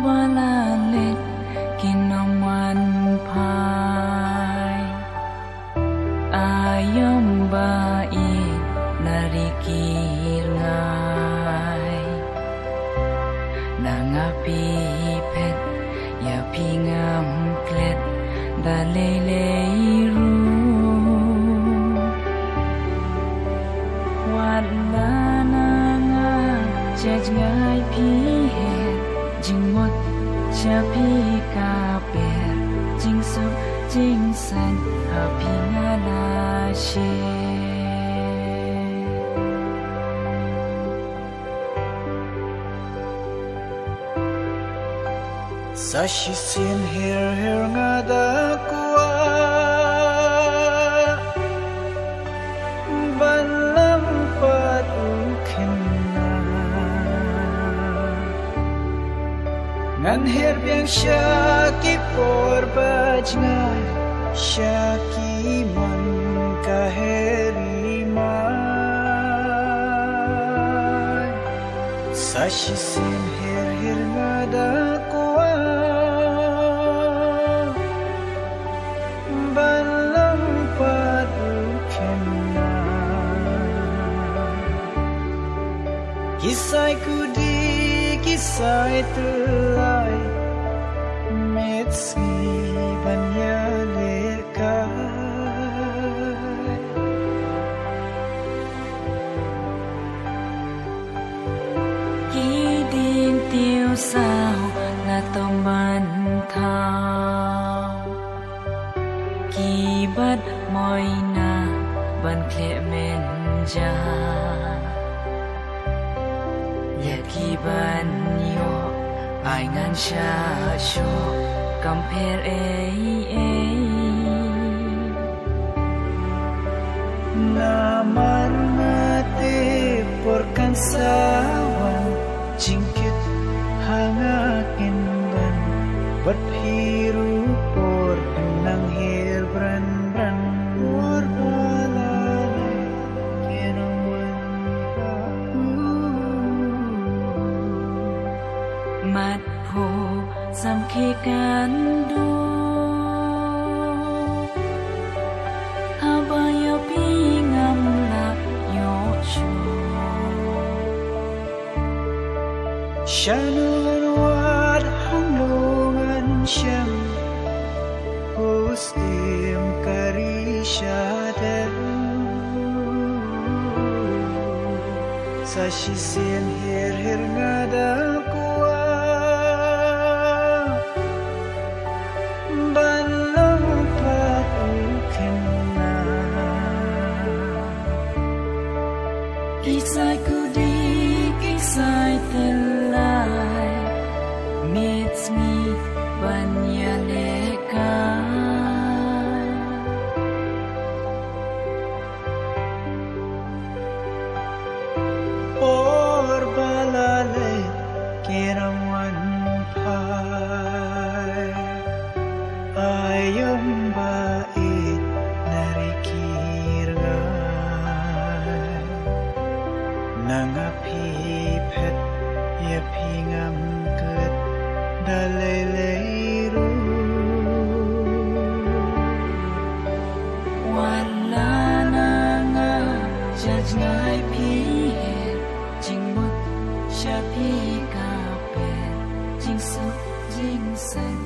Balale kinaman pai ayam bai narikir ngai nangapi pet ya pingam klet dalele ru wala nanga jajngai pi jingmot chapi ka per jingsu jingsan hapingala she Sashi sin her ngada kwa balam padu khenna ngan her biang shaki por bajngai shaki man ka heri mai Sashi sin her ngada kwa Kisai kudi, kisai telai, metsi banya lekai. Kidin tiêu sao là tôm ban thao, kỳ bắt môi na ban kle men ja. Yakiban yo ai ngan sha sho compare Namar ngate por kansawan jingkit hangakin ban berpiru por nang her bran bran por balale kerawan mat pho sam khi kan du ha ba yo pi ngam la yo chu Shanun wat hanglungan siyang Pustim karisyadan Sa sisin hir ngada kuwa Balang patukin na Kisai kudi kisai telai meets me banya lekai Por balale kerawan pai ayam bait narikir ngai nangapi pet ya pingam ket daleleru wala nanga jajngai pi jingmut shapi ka pe jingsu jingsen